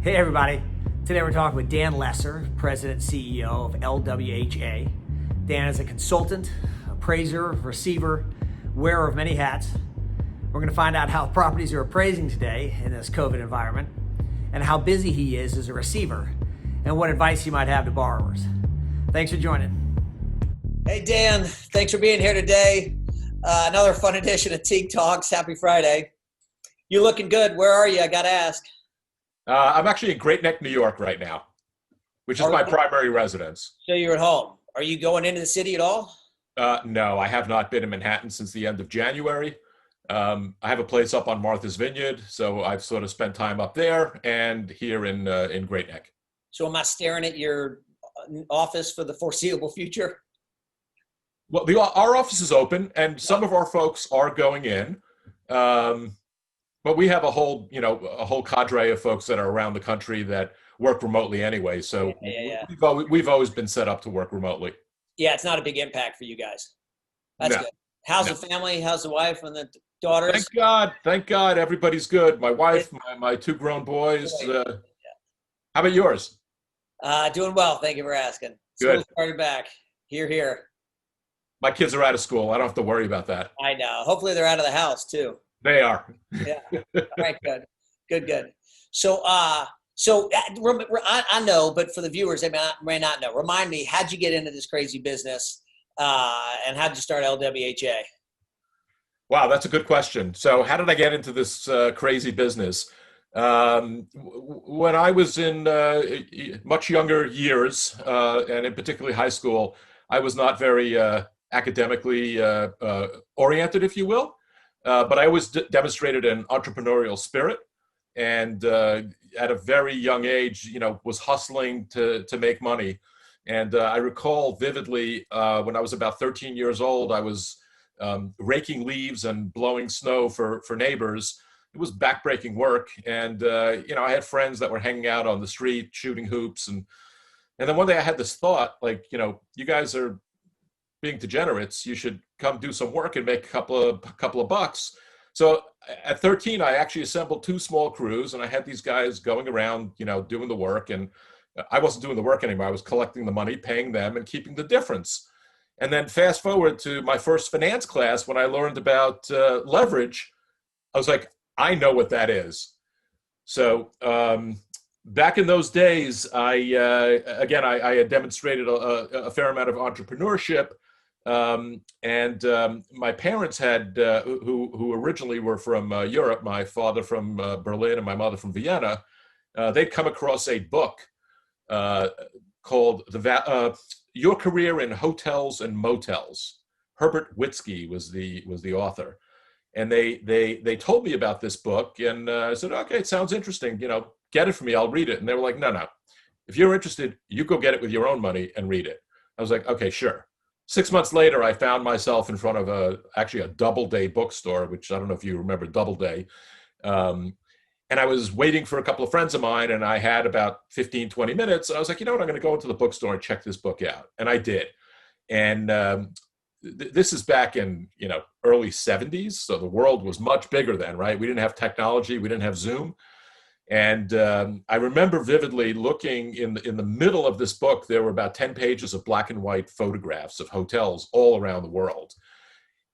Hey everybody, today we're talking with Dan Lesser, President and CEO of LWHA. Dan is a consultant, appraiser, receiver, wearer of many hats. We're going to find out how properties are appraising today in this COVID environment and how busy he is as a receiver and what advice he might have to borrowers. Thanks for joining. Hey Dan, thanks for being here today. Another fun edition of Teague Talks. Happy Friday. You're looking good. Where are you? I got to ask. I'm actually in Great Neck, New York right now, which is my primary residence. So you're at home. Are you going into the city at all? No, I have not been in Manhattan since the end of January. I have a place up on Martha's Vineyard, so I've sort of spent time up there and here in Great Neck. So am I staring at your office for the foreseeable future? Well, our office is open, and some of our folks are going in. But we have a whole cadre of folks that are around the country that work remotely anyway. So Yeah. we've always been set up to work remotely. Yeah, it's not a big impact for you guys. That's good. How's the family? How's the wife and the daughters? Thank God, everybody's good. My wife, my two grown boys. How about yours? Doing well. Thank you for asking. Good. School started back. Here. My kids are out of school. I don't have to worry about that. I know. Hopefully they're out of the house too. They are. Yeah. All right. Good. So, I know, but for the viewers, they may not know. Remind me, how'd you get into this crazy business, and how'd you start LWHA? Wow, that's a good question. So, how did I get into this crazy business? When I was in much younger years, and in particularly high school, I was not very academically oriented, if you will. But I always demonstrated an entrepreneurial spirit, and at a very young age, was hustling to make money. And I recall vividly when I was about 13 years old, I was raking leaves and blowing snow for neighbors. It was backbreaking work, and I had friends that were hanging out on the street shooting hoops, and then one day I had this thought, like, you guys are being degenerates, you should come do some work and make a couple of bucks. So at 13, I actually assembled two small crews, and I had these guys going around, doing the work. And I wasn't doing the work anymore. I was collecting the money, paying them, and keeping the difference. And then fast forward to my first finance class, when I learned about leverage, I was like, I know what that is. So back in those days, I had demonstrated a fair amount of entrepreneurship. My parents had, who originally were from Europe, my father from Berlin and my mother from Vienna, they'd come across a book called Your Career in Hotels and Motels. Herbert Witzke was the author. And they told me about this book, and I said, okay, it sounds interesting, get it for me, I'll read it. And they were like, no. If you're interested, you go get it with your own money and read it. I was like, okay, sure. 6 months later, I found myself in front of actually a Doubleday bookstore, which I don't know if you remember Doubleday. And I was waiting for a couple of friends of mine, and I had about 15, 20 minutes. I was like, you know what, I'm going to go into the bookstore and check this book out. And I did. And this is back in, early 70s. So the world was much bigger then, right? We didn't have technology. We didn't have Zoom. And I remember vividly looking in the middle of this book, there were about 10 pages of black and white photographs of hotels all around the world.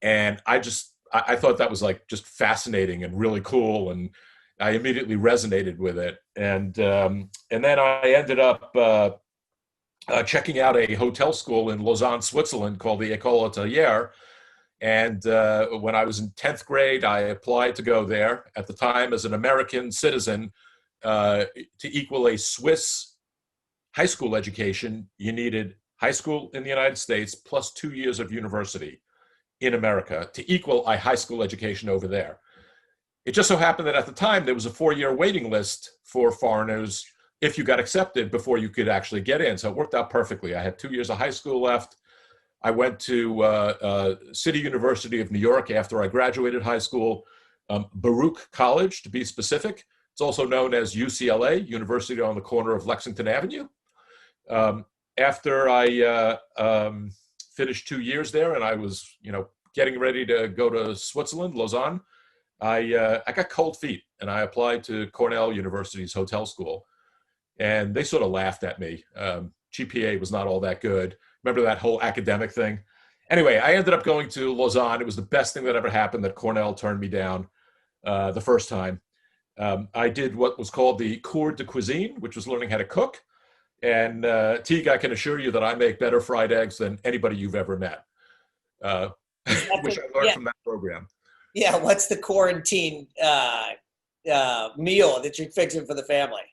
And I thought that was like just fascinating and really cool. And I immediately resonated with it. And then I ended up checking out a hotel school in Lausanne, Switzerland called the École Hôtelière. And when I was in 10th grade, I applied to go there. At the time, as an American citizen, to equal a Swiss high school education, you needed high school in the United States plus 2 years of university in America to equal a high school education over there. It just so happened that at the time, there was a 4-year waiting list for foreigners if you got accepted before you could actually get in. So it worked out perfectly. I had 2 years of high school left. I went to City University of New York after I graduated high school, Baruch College to be specific. It's also known as UCLA, University on the corner of Lexington Avenue. After I finished 2 years there, and I was, getting ready to go to Switzerland, Lausanne, I got cold feet, and I applied to Cornell University's hotel school. and they sort of laughed at me. GPA was not all that good. Remember that whole academic thing? Anyway, I ended up going to Lausanne. It was the best thing that ever happened that Cornell turned me down the first time. I did what was called the cours de cuisine, which was learning how to cook. And Teague, I can assure you that I make better fried eggs than anybody you've ever met, which I learned from that program. Yeah, what's the quarantine meal that you're fixing for the family?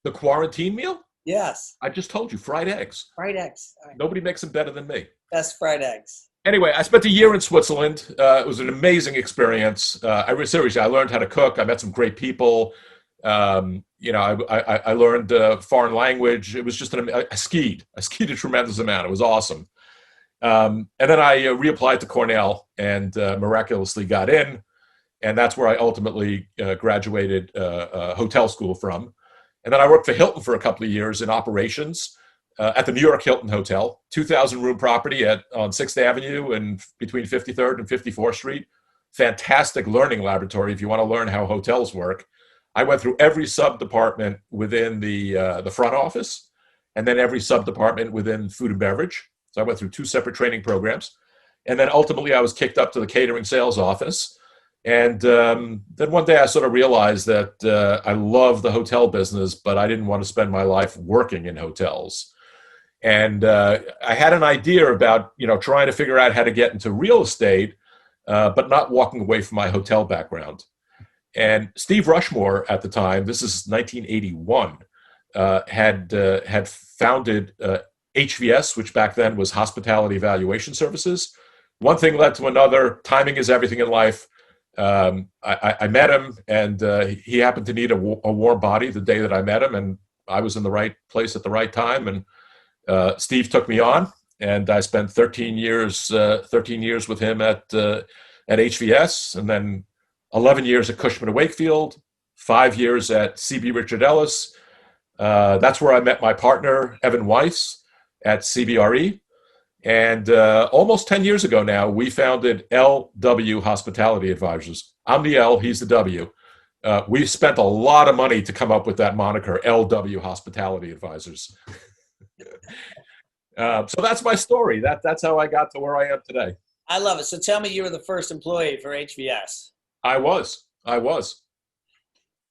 The quarantine meal? Yes. I just told you, fried eggs. Fried eggs. Right. Nobody makes them better than me. Best fried eggs. Anyway, I spent a year in Switzerland. It was an amazing experience. Seriously, I learned how to cook. I met some great people. I learned foreign language. It was just I skied. I skied a tremendous amount. It was awesome. And then I reapplied to Cornell and miraculously got in. And that's where I ultimately graduated hotel school from. And then I worked for Hilton for a couple of years in operations at the New York Hilton Hotel, 2,000 room property on 6th Avenue and between 53rd and 54th Street. Fantastic learning laboratory if you want to learn how hotels work. I went through every sub-department within the front office, and then every sub-department within food and beverage. So I went through 2 separate training programs. And then ultimately I was kicked up to the catering sales office. And then one day I sort of realized that I love the hotel business, but I didn't want to spend my life working in hotels. And I had an idea about, trying to figure out how to get into real estate, but not walking away from my hotel background. And Steve Rushmore at the time, this is 1981, had founded HVS, which back then was Hospitality Valuation Services. One thing led to another. Timing is everything in life. I met him, and he happened to need a warm body the day that I met him, and I was in the right place at the right time. And Steve took me on, and I spent 13 years with him at HVS, and then 11 years at Cushman & Wakefield, 5 years at CB Richard Ellis. That's where I met my partner, Evan Weiss, at CBRE. And almost 10 years ago now, we founded LW Hospitality Advisors. I'm the L, he's the W. We spent a lot of money to come up with that moniker, LW Hospitality Advisors. So that's my story. That's how I got to where I am today. I love it. So tell me, you were the first employee for HVS. I was. All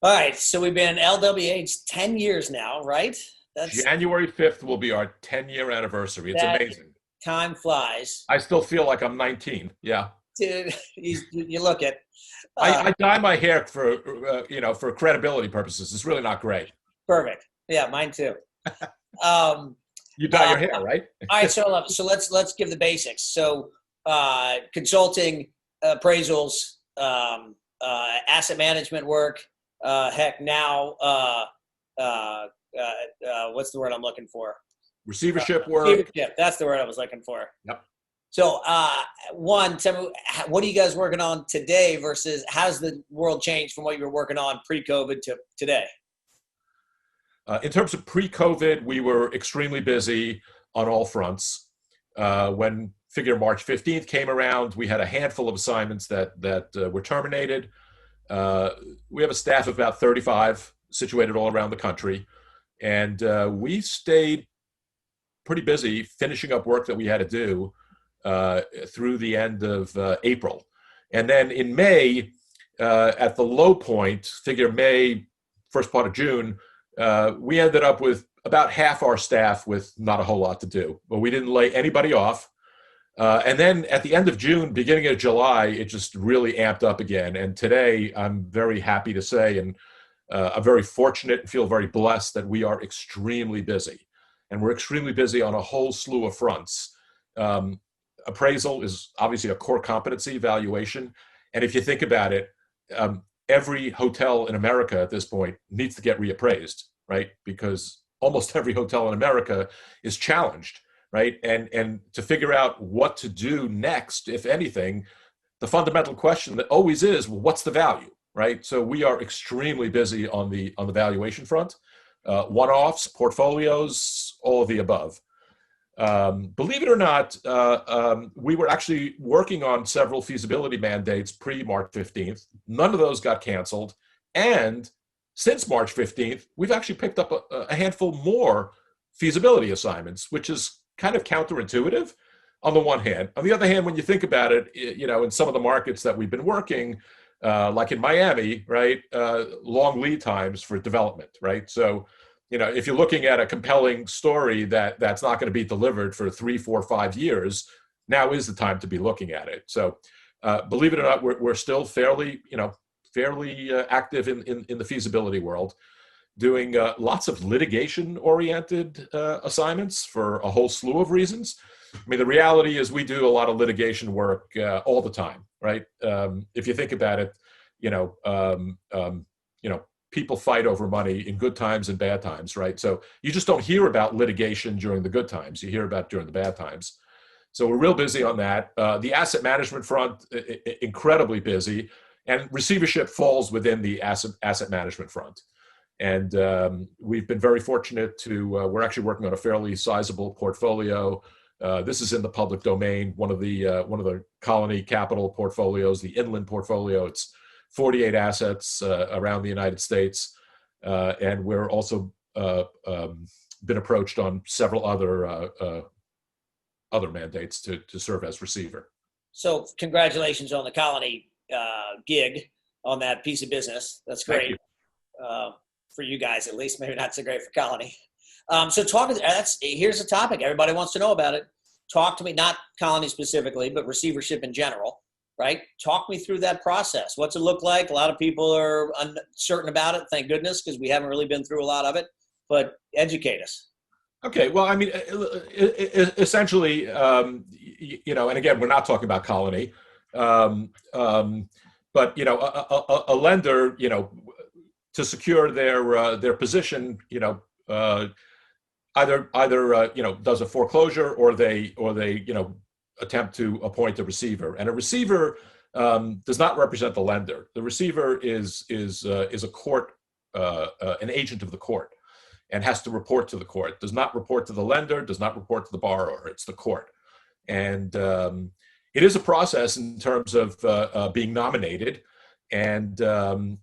right. So we've been LWH 10 years now, right? That's January 5th will be our 10-year anniversary. It's amazing. Time flies. I still feel like I'm 19. Yeah. Dude, you look it. I dye my hair for credibility purposes. It's really not great. Perfect. Yeah, mine too. You dye your hair, right? All right. So let's give the basics. So consulting, appraisals, asset management work. Now, what's the word I'm looking for? Receivership work. Receivership. That's the word I was looking for. Yep. So, tell me, what are you guys working on today versus how's the world changed from what you were working on pre-COVID to today? In terms of pre-COVID, we were extremely busy on all fronts. When March 15th came around, we had a handful of assignments that were terminated. We have a staff of about 35 situated all around the country. And we stayed pretty busy finishing up work that we had to do through the end of April. And then in May, at the low point, May, first part of June, we ended up with about half our staff with not a whole lot to do. But we didn't lay anybody off. And then at the end of June, beginning of July, it just really amped up again. And today, I'm very happy to say, and I'm very fortunate and feel very blessed that we are extremely busy. And we're extremely busy on a whole slew of fronts. Appraisal is obviously a core competency, valuation. And if you think about it, every hotel in America at this point needs to get reappraised, right? Because almost every hotel in America is challenged, right? And to figure out what to do next, if anything, the fundamental question that always is, well, what's the value, right? So we are extremely busy on the valuation front. One-offs, portfolios, all of the above. Believe it or not, we were actually working on several feasibility mandates pre-March 15th. None of those got canceled. And since March 15th, we've actually picked up a handful more feasibility assignments, which is kind of counterintuitive on the one hand. On the other hand, when you think about it, in some of the markets that we've been working, like in Miami, right, long lead times for development, right? So, if you're looking at a compelling story that's not going to be delivered for 3, 4, 5 years, now is the time to be looking at it. So, believe it or not, we're still fairly active in the feasibility world, doing lots of litigation-oriented assignments for a whole slew of reasons. I mean, the reality is we do a lot of litigation work all the time, right? If you think about it, people fight over money in good times and bad times, right? So you just don't hear about litigation during the good times. You hear about it during the bad times. So we're real busy on that. The asset management front, incredibly busy, and receivership falls within the asset management front. And we've been very fortunate to, we're actually working on a fairly sizable portfolio. This is in the public domain, one of the Colony Capital portfolios, the Inland portfolio. It's 48 assets around the United States. And we're also been approached on several other mandates to serve as receiver. So congratulations on the Colony gig on that piece of business. That's great. For you guys, at least. Maybe not so great for Colony. So here's a topic. Everybody wants to know about it. Talk to me, not Colony specifically, but receivership in general, right? Talk me through that process. What's it look like? A lot of people are uncertain about it, thank goodness, because we haven't really been through a lot of it, but educate us. Okay, well, I mean, essentially, and again, we're not talking about Colony, but, a lender, to secure their position, either does a foreclosure or they attempt to appoint a receiver. And a receiver does not represent the lender. The receiver is a court, an agent of the court, and has to report to the court. Does not report to the lender. Does not report to the borrower. It's the court, and it is a process in terms of being nominated. And then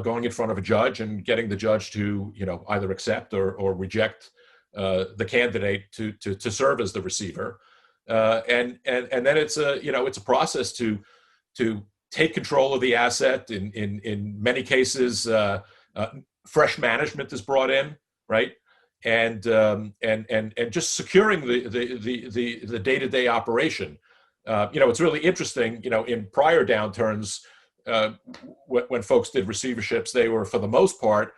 going in front of a judge and getting the judge to either accept or reject the candidate to serve as the receiver, and then it's a process to take control of the asset. In many cases, fresh management is brought in, right, and just securing the day-to-day operation. It's really interesting. In prior downturns, when folks did receiverships, they were, for the most part,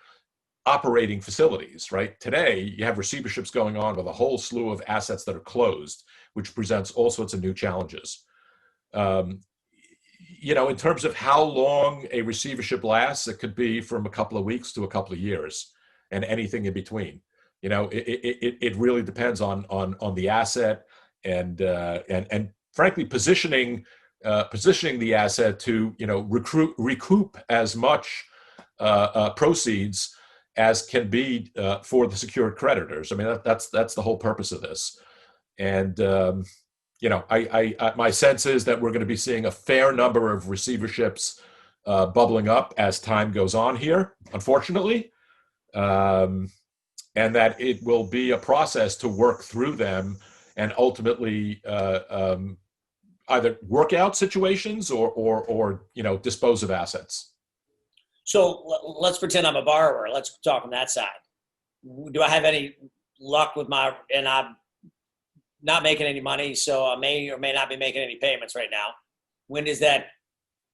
operating facilities, right? Today, you have receiverships going on with a whole slew of assets that are closed, which presents all sorts of new challenges. In terms of how long a receivership lasts, it could be from a couple of weeks to a couple of years, and anything in between. It really depends on the asset and frankly, positioning the asset to recoup as much proceeds as can be for the secured creditors. I mean, that's the whole purpose of this. And my sense is that we're going to be seeing a fair number of receiverships bubbling up as time goes on here, unfortunately, and that it will be a process to work through them and ultimately either work out situations or dispose of assets. So let's pretend I'm a borrower. Let's talk on that side. Do I have any luck with and I'm not making any money, so I may or may not be making any payments right now. When does that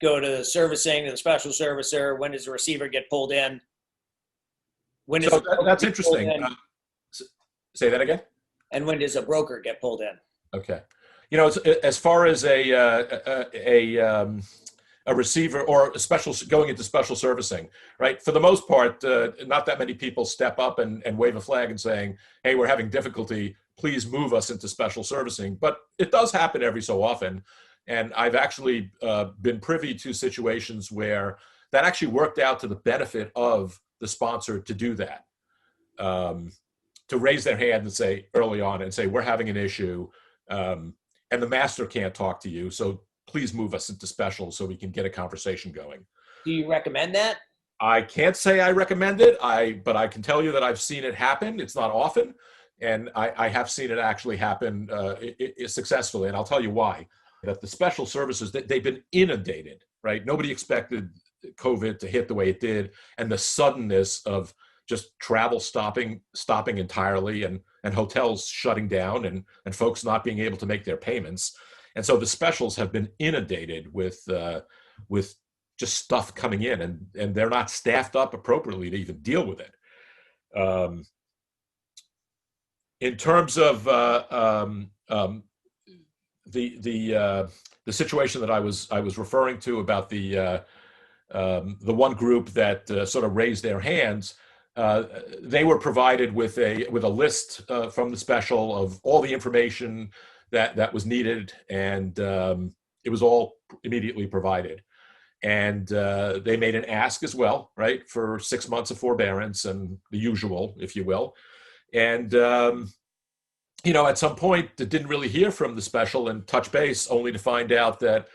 go to servicing, to the special servicer? When does the receiver get pulled in? That's interesting. Say that again? And when does a broker get pulled in? Okay. As far as a receiver or going into special servicing, right? For the most part, not that many people step up and wave a flag and saying, "Hey, we're having difficulty. Please move us into special servicing." But it does happen every so often, and I've actually been privy to situations where that actually worked out to the benefit of the sponsor to do that, to raise their hand and say early on and say, "We're having an issue, and the master can't talk to you, so please move us into special so we can get a conversation going." Do you recommend that? I can't say I recommend it. But I can tell you that I've seen it happen. It's not often, and I have seen it actually happen successfully. And I'll tell you why. That the special services, they've been inundated, right? Nobody expected COVID to hit the way it did, and the suddenness of just travel stopping entirely, and hotels shutting down, and folks not being able to make their payments. And so the specials have been inundated with just stuff coming in, and they're not staffed up appropriately to even deal with it. In terms of the situation that I was referring to about the one group that sort of raised their hands, they were provided with a list from the special of all the information that was needed, and it was all immediately provided. And they made an ask as well, right, for 6 months of forbearance and the usual, if you will. And at some point, they didn't really hear from the special and touch base, only to find out that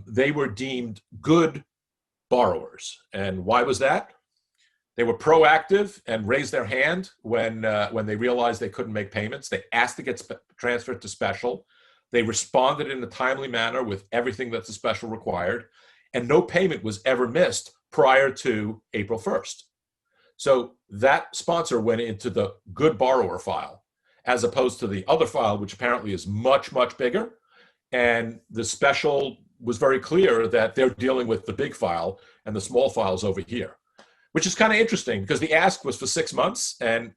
they were deemed good borrowers. And why was that? They were proactive and raised their hand when they realized they couldn't make payments. They asked to get transferred to special. They responded in a timely manner with everything that the special required, and no payment was ever missed prior to April 1st. So that sponsor went into the good borrower file, as opposed to the other file, which apparently is much, much bigger. And the special was very clear that they're dealing with the big file, and the small file's over here, which is kind of interesting because the ask was for 6 months. And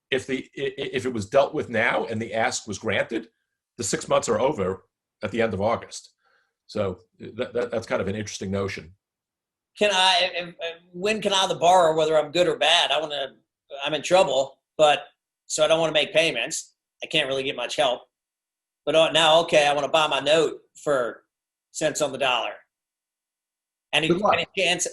if it was dealt with now and the ask was granted, the 6 months are over at the end of August. So that's kind of an interesting notion. When can I, the borrower, whether I'm good or bad, I'm in trouble, so I don't want to make payments. I can't really get much help. But now, okay, I want to buy my note for cents on the dollar. Any chance?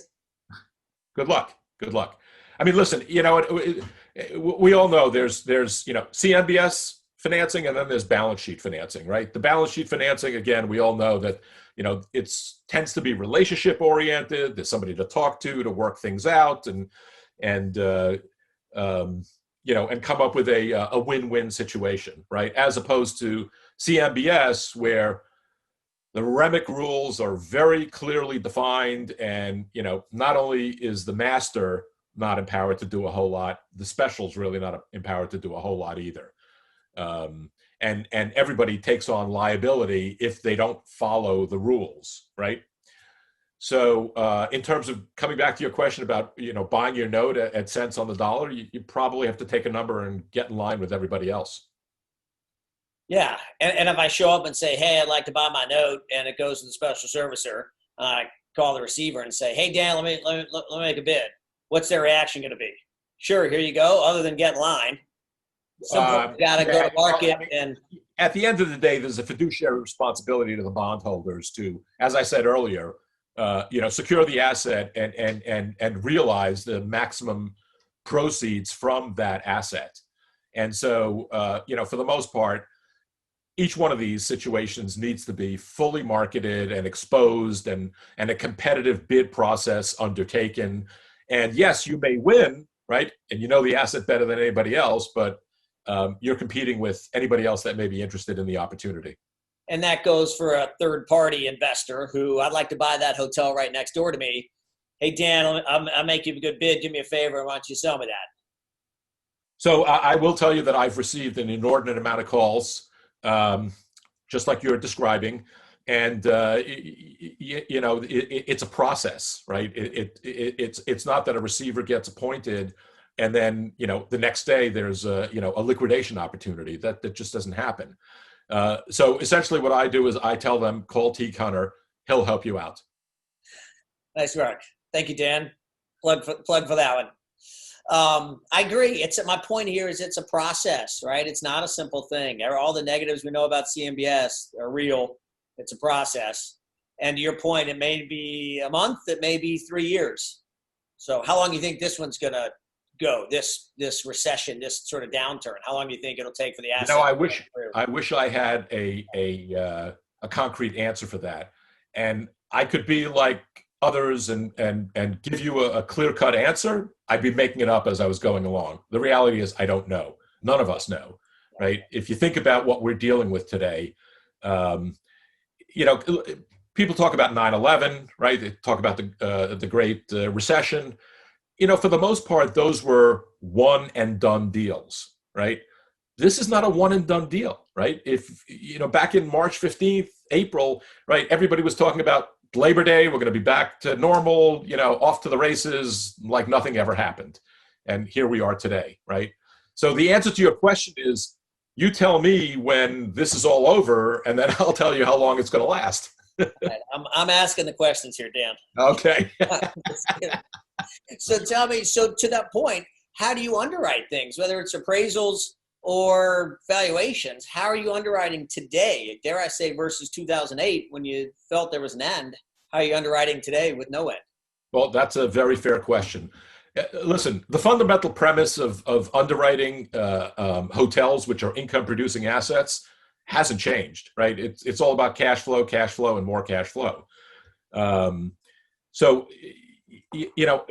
Good luck. Good luck. I mean, listen, we all know there's CMBS financing, and then there's balance sheet financing, right? The balance sheet financing, again, we all know that, it tends to be relationship oriented. There's somebody to talk to work things out, and come up with a win-win situation, right? As opposed to CMBS, where the REMIC rules are very clearly defined, and not only is the master not empowered to do a whole lot, the special's really not empowered to do a whole lot either. And everybody takes on liability if they don't follow the rules, right? So in terms of coming back to your question about buying your note at cents on the dollar, you probably have to take a number and get in line with everybody else. Yeah, and if I show up and say, hey, I'd like to buy my note, and it goes to the special servicer, I call the receiver and say, hey, Dan, let me make a bid. What's their reaction going to be? Sure, here you go. Other than get in line, someone's got to go to market. And at the end of the day, there's a fiduciary responsibility to the bondholders to, as I said earlier, secure the asset and realize the maximum proceeds from that asset. And so, for the most part, each one of these situations needs to be fully marketed and exposed, and a competitive bid process undertaken. And yes, you may win, right? And the asset better than anybody else, but you're competing with anybody else that may be interested in the opportunity. And that goes for a third-party investor who, I'd like to buy that hotel right next door to me. Hey, Dan, I'll make you a good bid. Do me a favor. Why don't you sell me that? So I will tell you that I've received an inordinate amount of calls, just like you're describing. And, it's a process, right? It's not that a receiver gets appointed and then, the next day there's a liquidation opportunity. That just doesn't happen. So essentially what I do is I tell them, call Teague Hunter. He'll help you out. Nice work. Thank you, Dan. Plug for that one. I agree. My point here is it's a process, right? It's not a simple thing. All the negatives we know about CMBS are real. It's a process. And to your point, it may be a month, it may be 3 years. So how long do you think this one's going to go, this recession, this sort of downturn? How long do you think it'll take for the asset? I wish I had a concrete answer for that. And I could be like others and give you a clear-cut answer, I'd be making it up as I was going along. The reality is I don't know. None of us know, right? If you think about what we're dealing with today, you know, people talk about 9/11, right? They talk about the Great Recession. You know, for the most part, those were one and done deals, right? This is not a one and done deal, right? If, you know, back in March 15th, April, right, everybody was talking about Labor Day, we're going to be back to normal, you know, off to the races, like nothing ever happened. And here we are today, right? So the answer to your question is, you tell me when this is all over, and then I'll tell you how long it's going to last. Right. I'm asking the questions here, Dan. Okay. So tell me, so to that point, how do you underwrite things, whether it's appraisals or valuations? How are you underwriting today, dare I say, versus 2008 when you felt there was an end? How are you underwriting today with no end? Well, that's a very fair question. Listen, the fundamental premise of underwriting hotels, which are income-producing assets, hasn't changed, right? It's all about cash flow, and more cash flow. So, you know,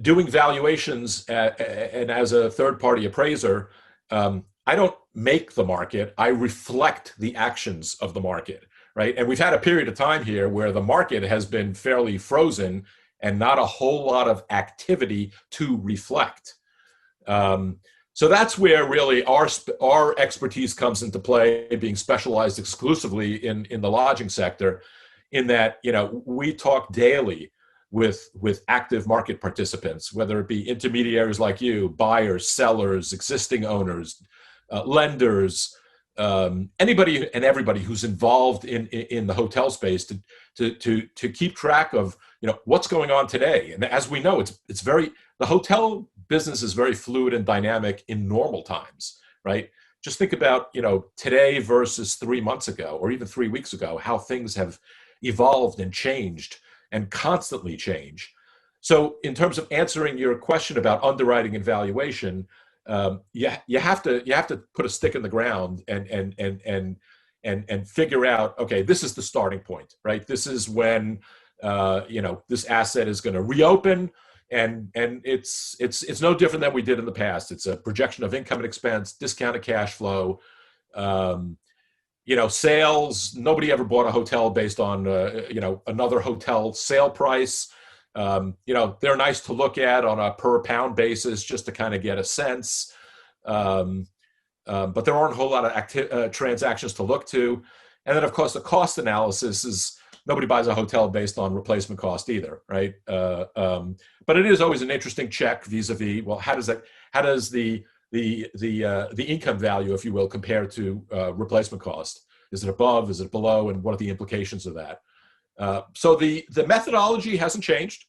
doing valuations and as a third-party appraiser, I don't make the market. I reflect the actions of the market, right? And we've had a period of time here where the market has been fairly frozen and not a whole lot of activity to reflect. So that's where really our expertise comes into play, being specialized exclusively in the lodging sector, in that, you know, we talk daily with active market participants, whether it be intermediaries like you, buyers, sellers, existing owners, lenders, anybody and everybody who's involved in the hotel space to keep track of, you know, what's going on today. And as we know, the hotel business is very fluid and dynamic in normal times, right? Just think about, you know, today versus 3 months ago, or even 3 weeks ago, how things have evolved and changed and constantly change. So in terms of answering your question about underwriting and valuation, you have to put a stick in the ground and figure out, okay, this is the starting point, right? This is when you know, this asset is going to reopen, and it's no different than we did in the past. It's a projection of income and expense, discounted cash flow. You know, sales. Nobody ever bought a hotel based on you know, another hotel sale price. You know, they're nice to look at on a per pound basis just to kind of get a sense. But there aren't a whole lot of transactions to look to. And then, of course, the cost analysis is, nobody buys a hotel based on replacement cost either, right? But it is always an interesting check vis-a-vis, well, how does the income value, if you will, compare to replacement cost? Is it above? Is it below? And what are the implications of that? So the methodology hasn't changed,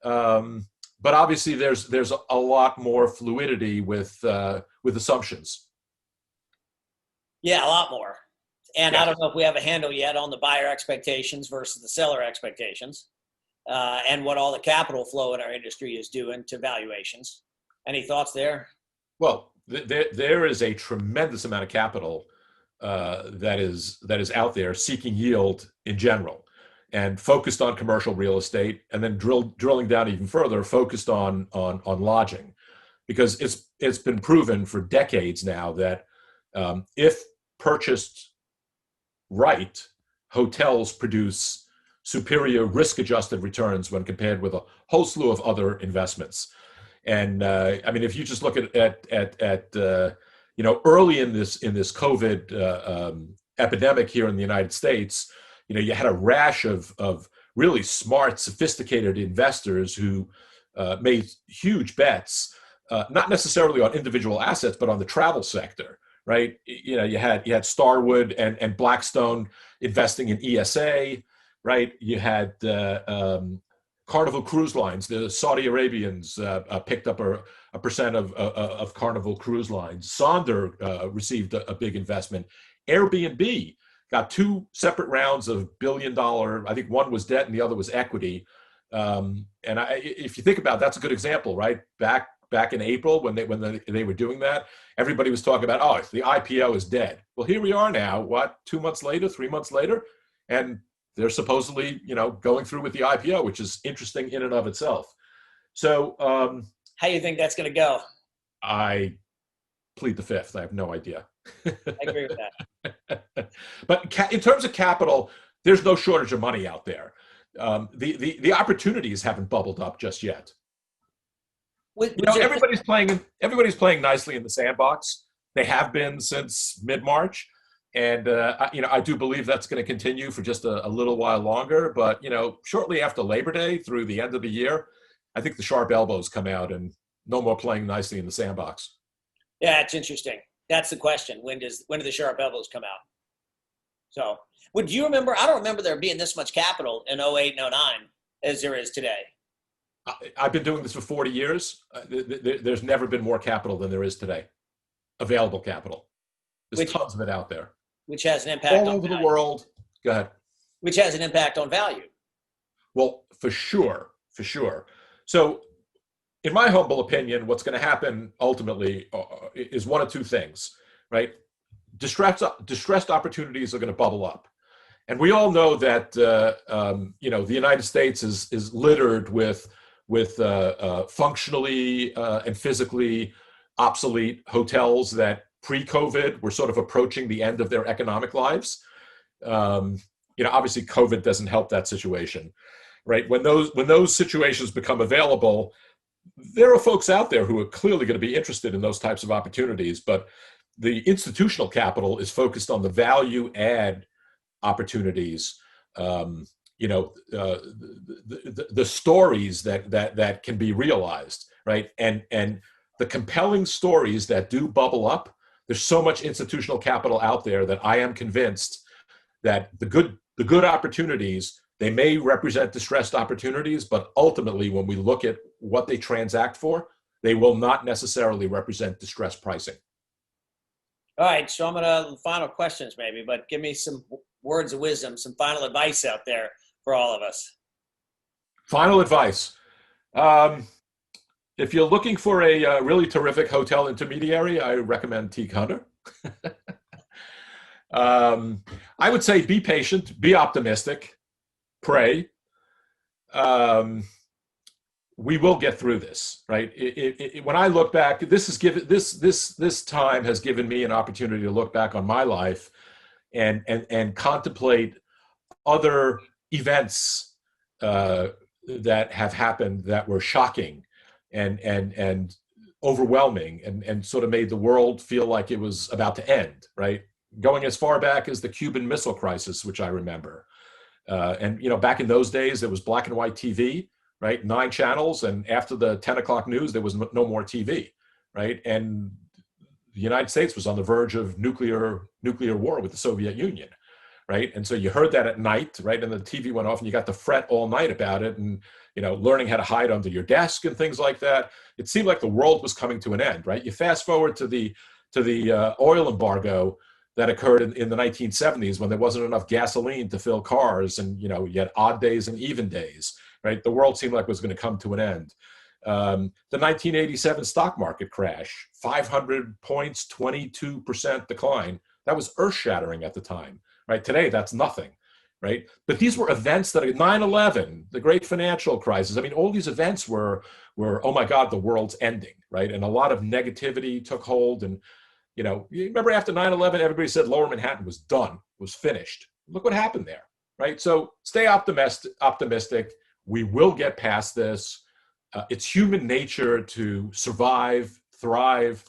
but obviously there's a lot more fluidity with assumptions. Yeah, a lot more. And Yeah. I don't know if we have a handle yet on the buyer expectations versus the seller expectations, and what all the capital flow in our industry is doing to valuations. Any thoughts there? Well, there is a tremendous amount of capital that is out there seeking yield in general, and focused on commercial real estate, and then drilling down even further, focused on lodging, because it's been proven for decades now that if purchased right, hotels produce superior risk-adjusted returns when compared with a whole slew of other investments. And I mean, if you just look at you know, early in this COVID epidemic here in the United States, you know, you had a rash of really smart, sophisticated investors who made huge bets, not necessarily on individual assets, but on the travel sector, right? You know, you had Starwood and Blackstone investing in ESA, right? You had Carnival Cruise Lines. The Saudi Arabians picked up a percent of Carnival Cruise Lines. Sonder received a big investment. Airbnb got 2 separate rounds of $1 billion. I think one was debt and the other was equity. And if you think about it, that's a good example, right? Back in April when they were doing that, everybody was talking about, oh, the IPO is dead. Well, here we are now, 2 months later, 3 months later, and they're supposedly, going through with the IPO, which is interesting in and of itself. So how do you think that's going to go? I plead the fifth. I have no idea. I agree with that. But in terms of capital, there's no shortage of money out there. The opportunities haven't bubbled up just yet. Everybody's playing nicely in the sandbox. They have been since mid-March. And, I do believe that's going to continue for just a little while longer. But, shortly after Labor Day through the end of the year, I think the sharp elbows come out and no more playing nicely in the sandbox. Yeah, it's interesting. That's the question. When do the sharp elbows come out? So would you remember, I don't remember there being this much capital in 08 and 09 as there is today. I've been doing this for 40 years. There's never been more capital than there is today. Available capital. There's tons of it out there. Which has an impact all over the world. Go ahead. Which has an impact on value. Well, for sure. So in my humble opinion, what's going to happen ultimately is one of two things, right? Distressed opportunities are going to bubble up. And we all know that, the United States is littered with functionally and physically obsolete hotels that pre-COVID were sort of approaching the end of their economic lives. Obviously COVID doesn't help that situation, right? When those situations become available, there are folks out there who are clearly going to be interested in those types of opportunities, but the institutional capital is focused on the value add opportunities, the stories that can be realized, right? And the compelling stories that do bubble up, there's so much institutional capital out there that I am convinced that the good opportunities, they may represent distressed opportunities, but ultimately when we look at what they transact for, they will not necessarily represent distressed pricing. All right, so I'm going to final questions maybe, but give me some words of wisdom, some final advice out there for all of us. Final advice. If you're looking for a really terrific hotel intermediary, I recommend Teague Hunter. I would say be patient, be optimistic, pray. We will get through this, right? When I look back, this time has given me an opportunity to look back on my life and contemplate other events that have happened that were shocking and overwhelming and sort of made the world feel like it was about to end, right? Going as far back as the Cuban Missile Crisis, which I remember. Back in those days, there was black and white TV, right? 9 channels. And after the 10 o'clock news, there was no more TV, right? And the United States was on the verge of nuclear war with the Soviet Union, right? And so you heard that at night, right? And the TV went off and you got to fret all night about it and, learning how to hide under your desk and things like that. It seemed like the world was coming to an end, right? You fast forward to the oil embargo that occurred in the 1970s when there wasn't enough gasoline to fill cars and, you had odd days and even days, right? The world seemed like it was going to come to an end. The 1987 stock market crash, 500 points, 22% decline. That was earth-shattering at the time, right? Today, that's nothing, right? But these were events that 9/11, the great financial crisis. I mean, all these events were, oh my God, the world's ending, right? And a lot of negativity took hold. And, you remember after 9/11, everybody said Lower Manhattan was done, was finished. Look what happened there, right? So stay optimistic. We will get past this. It's human nature to survive, thrive,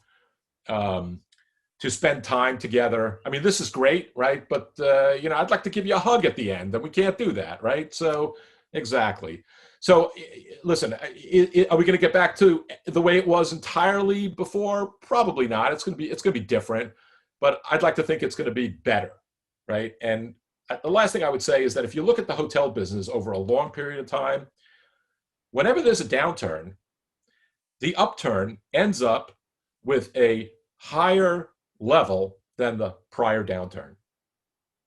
to spend time together. I mean, this is great, right? But, I'd like to give you a hug at the end, and we can't do that, right? So, exactly. So, listen, are we going to get back to the way it was entirely before? Probably not. It's going to be different, but I'd like to think it's going to be better, right? And the last thing I would say is that if you look at the hotel business over a long period of time, whenever there's a downturn, the upturn ends up with a higher level than the prior downturn.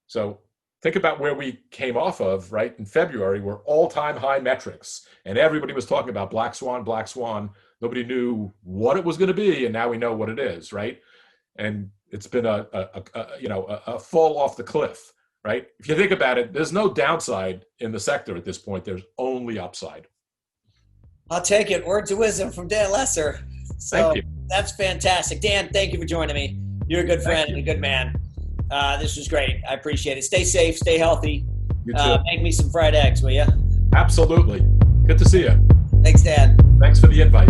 So think about where we came off of, right? In February, were all-time high metrics. And everybody was talking about black swan, black swan. Nobody knew what it was going to be. And now we know what it is, right? And it's been a fall off the cliff, right? If you think about it, there's no downside in the sector at this point. There's only upside. I'll take it. Words of wisdom from Dan Lesser. So Thank you. That's fantastic. Dan, thank you for joining me. You're a good friend and a good man. This was great. I appreciate it. Stay safe. Stay healthy. You too. Make me some fried eggs, will you? Absolutely. Good to see you. Thanks, Dan. Thanks for the invite.